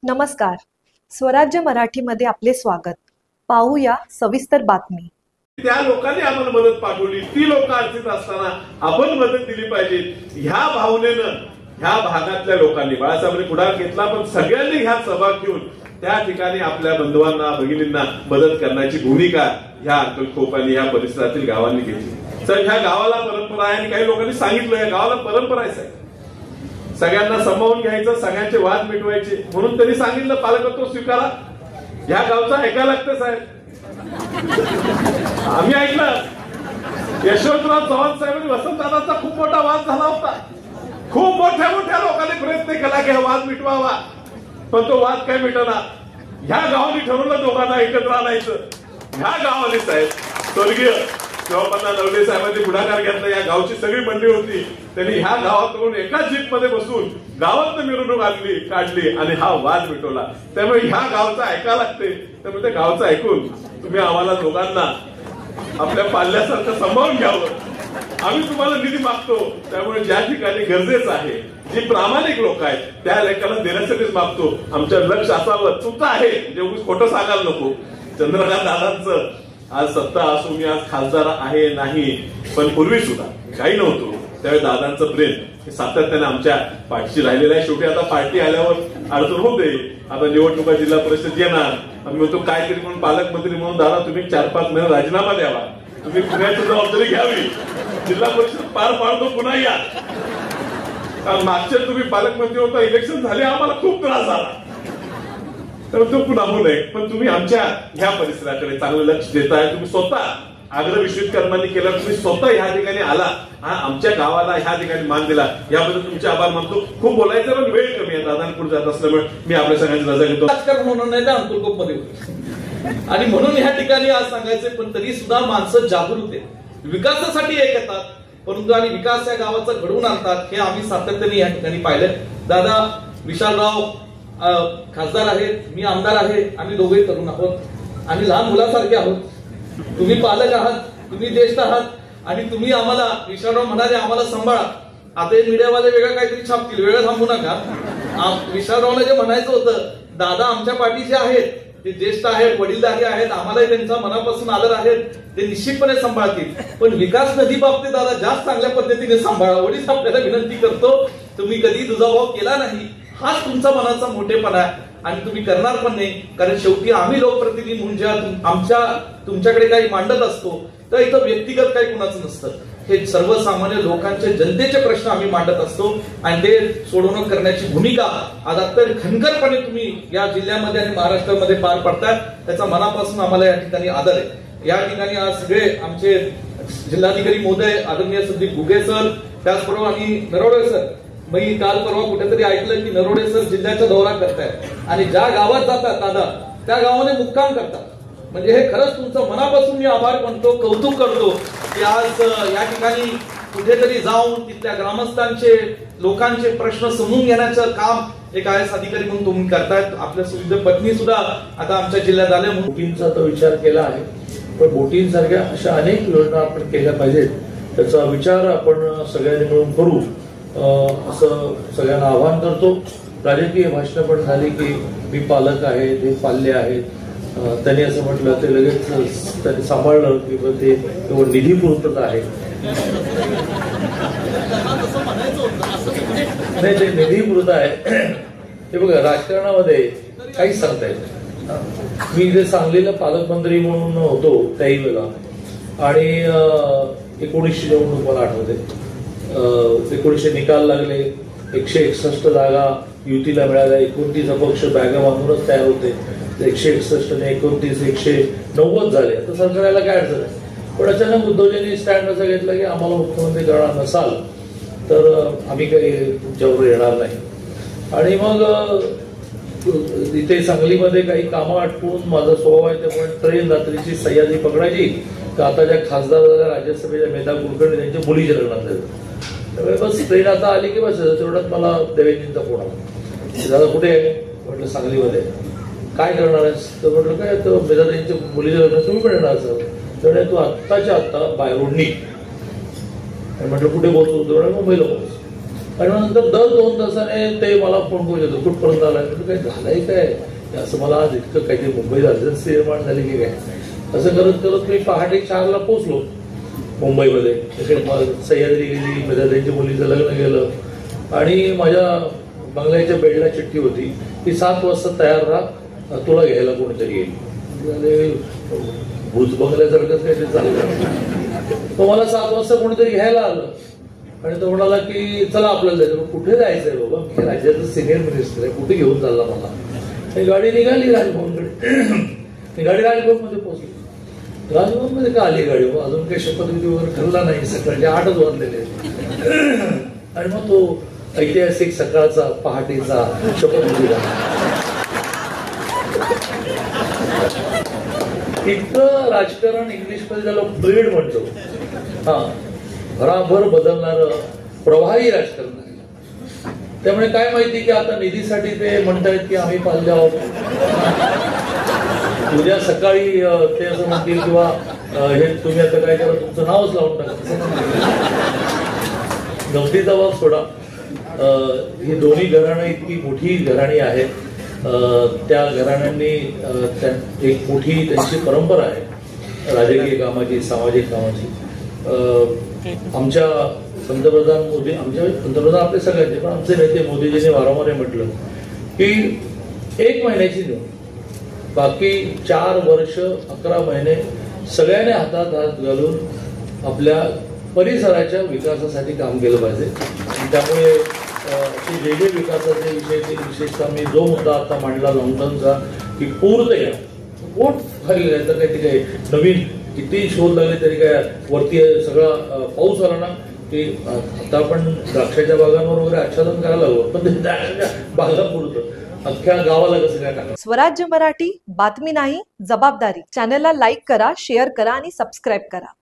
नमस्कार. स्वराज्य मराठीमध्ये आपले स्वागत. पाहूया सविस्तर बातमी. त्या लोकांनी आम्हाला मदत पाठवली, ती लोक अडचणीत असताना आपण मदत दिली पाहिजे ह्या भावनेनं ह्या भागातल्या लोकांनी बाळासाहेबांनी पुढाकार घेतला. पण सगळ्यांनी ह्यात सहभाग घेऊन त्या ठिकाणी आपल्या बंधूंना भगिनींना मदत करण्याची भूमिका ह्या अक्कलकोट आणि ह्या परिसरातील गावांनी घेतली. तर ह्या गावाला परंपरा आहे आणि काही लोकांनी सांगितलं या गावाला परंपरा आहे सगळ्यांना सामावून घ्यायचं, सगळ्यांचे वाद मिटवायचे, म्हणून त्यांनी सांगितलं पालकत्व स्वीकारा. ह्या गावचा ऐकायला लागतं साहेब. आम्ही ऐकलं यशवंतराव चव्हाण साहेबांनी वसंतदादांचा खूप मोठा वाद झाला होता. खूप मोठ्या मोठ्या लोकांनी प्रयत्न केला की हा वाद मिटवावा, पण तो वाद काय मिटना. ह्या गावाने ठरवलं दोघांना एकत्र आणायचं. ह्या गावाने साहेब स्वर्गीय शिवापन्ना नवले साहेबांनी पुढाकार घेतला. या गावची सगळी मंडळी होती, त्यांनी ह्या गावातून एकाच जीप मध्ये बसून गावात मिरवणूक काढली आणि हा वाद मिटवला. त्यामुळे ह्या गावचं ऐकायला लागते. त्यामुळे त्या गावचं ऐकून तुम्ही आम्हाला दोघांना आपल्या पाल्यासारखं सांभाळून घ्यावं. आम्ही तुम्हाला निधी मागतो. त्यामुळे ज्या ठिकाणी गरजेचं आहे, जी प्रामाणिक लोक आहेत त्या लेखाला देण्यासाठीच मागतो. आमचं लक्ष असावं तुमचं आहे, म्हणजे खोटं सांगायला नको. चंद्रकांत दादांचं आज सत्ता असून मी आज खासदार आहे नाही, पण पूर्वी सुद्धा काही नव्हतो त्यावेळी दादांचं प्रेम हे सातत्याने आमच्या पाठीशी राहिलेलं आहे. शेवटी आता पार्टी आल्यावर अडचण होते. आता निवडणुका जिल्हा परिषद येणार, आम्ही म्हणतो काहीतरी म्हणून पालकमंत्री म्हणून दादा तुम्ही 4-5 महिने राजीनामा द्यावा, तुम्ही पुण्याची जबाबदारी घ्यावी, जिल्हा परिषद पार पाडतो पुन्हा या. कारण मागच्या तुम्ही पालकमंत्री होता, इलेक्शन झाले आम्हाला खूप त्रास झाला, तर तो पुन्हा होऊ नये. पण तुम्ही आमच्या ह्या परिसराकडे चांगलं लक्ष देताय. तुम्ही स्वतः आग्रह विश्वविद्यालयांनी केला, तुम्ही स्वतः ह्या ठिकाणी आला, आमच्या गावाला ह्या ठिकाणी मान दिला, याबद्दल तुमचे आभार मानतो. खूप बोलायचं पण वेळ कमी आहे, दादांपूर जात असल्यामुळे मी आपल्या सगळ्यांची रजा घेतो. राजकारण होणार नाही ना अक्कलकोट मध्ये, आणि म्हणून ह्या ठिकाणी आज सांगायचे. पण तरी सुद्धा माणसं जागृत आहेत, विकासासाठी एक येतात, परंतु आणि विकास या गावाचा घडवून आणतात हे आम्ही सातत्याने या ठिकाणी पाहिलं. दादा विशालराव खासदार आहेत, मी आमदार आहे, आम्ही दोघे तरुण आहोत, आम्ही लहान मुलासारखे आहोत. तुम्ही पालक आहात, तुम्ही ज्येष्ठ आहात, आणि तुम्ही आम्हाला विशालराव म्हणाले आम्हाला सांभाळा. आता हे मीडियावाले वेगळं काहीतरी छापतील, वेगळं थांबू नका. विशालरावला जे म्हणायचं होतं, दादा आमच्या पाठीचे आहेत, ते ज्येष्ठ आहेत, वडीलधारी आहेत, आम्हालाही त्यांचा मनापासून आदर आहेत, ते निश्चितपणे सांभाळतील. पण विकास नदी बाबतीत दादा जास्त चांगल्या पद्धतीने सांभाळा. वडील आपल्याला विनंती करतो, तुम्ही कधी दुजाभाव केला नाही, हाच तुमचा मनाचा मोठेपणा आहे, आणि तुम्ही करणार पण नाही. कारण शेवटी आम्ही लोकप्रतिनिधी म्हणून जेव्हा तुमच्याकडे काही मांडत असतो, तर इथं व्यक्तिगत काही कुणाचं नसतं. हे सर्वसामान्य लोकांचे जनतेचे प्रश्न आम्ही मांडत असतो, आणि ते सोडवणूक करण्याची भूमिका आज अत्यंत खणखरपणे तुम्ही या जिल्ह्यामध्ये आणि महाराष्ट्रामध्ये पार पडताय. त्याचा मनापासून आम्हाला या ठिकाणी आदर आहे. या ठिकाणी आज सगळे आमचे जिल्हाधिकारी महोदय आदरणीय संदीप घुगे सर, त्याचबरोबर आणि नरोडे सर, मी काल परवा कुठेतरी ऐकलं की नरोडे सर जिल्ह्याचा दौरा करतायत, आणि ज्या गावात जातात दादा त्या गावाने मुक्काम करतात. म्हणजे हे खरंच तुमचं मनापासून मी आभार मानतो, कौतुक करतो की आज या ठिकाणी कुठेतरी जाऊन तिथल्या ग्रामस्थांचे लोकांचे प्रश्न समजून घेण्याचं काम एक आयएस अधिकारी म्हणून तुम्ही करतायत. आपल्या सुविधा पत्नी सुद्धा आता आमच्या जिल्ह्यात आल्या. बोटींचा तो विचार केला आहे, पण बोटींसारख्या अशा अनेक योजना आपण केल्या पाहिजेत, त्याचा विचार आपण सगळ्यांनी मिळून करू असं सगळ्यांना आवाहन करतो. राजकीय भाषणं पण झाली की मी पालक आहे, ते पाल्य आहेत, त्यांनी असं म्हटलं ते लगेच त्यांनी सांभाळलं की ते केवळ निधी पुरतच आहे. नाही, ते निधी पुरत आहे. ते बघा राजकारणामध्ये काहीच सांगता येत नाही. मी जे सांगलीला पालकमंत्री म्हणून होतो त्याही वेळेला, आणि 1900 निवडणूक मला आठवते, 1900 निकाल लागले, 161 जागा युतीला मिळाल्या, 29 अपक्ष बॅगा बांधूनच तयार होते. 161 ने 29 190 झाले. आता सरकारला काय अडचण आहे, पण अचानक उद्धवजींनी स्टँड असं घेतलं की आम्हाला मुख्यमंत्री करणार नसाल तर आम्ही काही तुमच्याबरोबर येणार नाही. आणि मग इथे सांगलीमध्ये काही कामं आटपून माझा स्वभाव आहे त्यामुळे ट्रेन रात्रीची सह्याद्री पकडायची का आता ज्या खासदार झाल्या राज्यसभेच्या मेधा कुलकर्णी त्यांच्या मुलीच्या लग्नात जायचं. त्यामुळे बस ट्रेन आता आली की बस तेवढ्यात मला देवेंद्रजींचा फोन आला, दादा कुठे आहे, म्हटलं सांगलीमध्ये. काय करणार आहेस तर म्हटलं काय, तर मेधाताईंच्या मुलीच्या लग्नात तुम्ही पण येणार सर, तर तू आत्ताच्या आत्ता बाहेरून निघ. म्हटलं कुठे पोहोचू, मुंबईला पोहोच. आणि नंतर दर 2 तासाने ते मला फोन करून येतो, कुठपर्यंत आलाय, काय झालंय काय असं. मला आज इतकं काहीतरी मुंबईत अर्जन्सी निर्माण झाली की काय, असं करत करत मी पहाटे 4ला पोहोचलो मुंबईमध्ये. तिकडे सह्याद्री गेली, माझ्या त्यांच्या मुलीचं लग्न गेलं आणि माझ्या बंगल्याच्या बेडला चिठ्ठी होती की 7 वाजता तयार राहा, तुला घ्यायला कोणीतरी येईल. भूत बंगल्यासारखंच काहीतरी चाललं. तो मला 7 वाजता कोणीतरी घ्यायला आलं आणि तो म्हणाला की चला आपल्याला जायचं. कुठे जायचंय बाबा, मी राज्याचा सिनियर मिनिस्टर आहे, कुठे घेऊन चालला मला. गाडी निघाली राजभवनकडे. गाडी राजभवनमध्ये पोहोचली. राजभवनमध्ये का आली गाडी, अजून काही शपथविधी वगैरे ठरला नाही, सकाळचे 8च वाजलेले. आणि मग तो ऐतिहासिक सकाळचा पहाटेचा शपथविधी झाला. इतकं राजकारण इंग्लिशमध्ये त्याला फ्लुइड म्हणतो. हा, भराभर बदलणारं प्रवाही राजकारण आहे. त्यामुळे काय माहिती की आता निधीसाठी ते म्हणतायत की आम्ही पाहिजे आहोत. उद्या सकाळी ते असं म्हणतील किंवा हे तुम्ही आता काय करा, तुमचं नावच लावून टाका. गमतीचा बाब सोडा. ही दोन्ही घराणं इतकी मोठी घराणी आहेत. त्या घराण्यांनी एक मोठी त्यांची परंपरा आहे राजकीय कामाची, सामाजिक कामाची. आमच्या पंतप्रधान मोदी, आमच्या पंतप्रधान आपले सगळ्यांचे, पण आमचे नेते मोदीजींनी वारंवार म्हटलं की 1 महिन्याची निवड, बाकी 4 वर्ष 11 महिने सगळ्यांनी हातात हात घालून आपल्या परिसराच्या विकासासाठी काम केलं पाहिजे. त्यामुळे असे वेगळे विकासाचे विषय, विशेषतः मी जो मुद्दा आता मांडला लॉकडाऊनचा की पूर्तया पोट खाली तर काही ते काही नवीन किती शोध लागले तरी काय वरती सगळा पाऊस आला ना की आता आपण द्राक्षाच्या बागांवर वगैरे आच्छादन करायला हवं, पण ते द्राक्षाच्या बागा पुरतं, अख्ख्या गावाला कसं काय टाका. स्वराज्य मराठी, बातमी नाही जबाबदारी. चॅनलला लाईक करा, शेअर करा आणि सबस्क्राईब करा.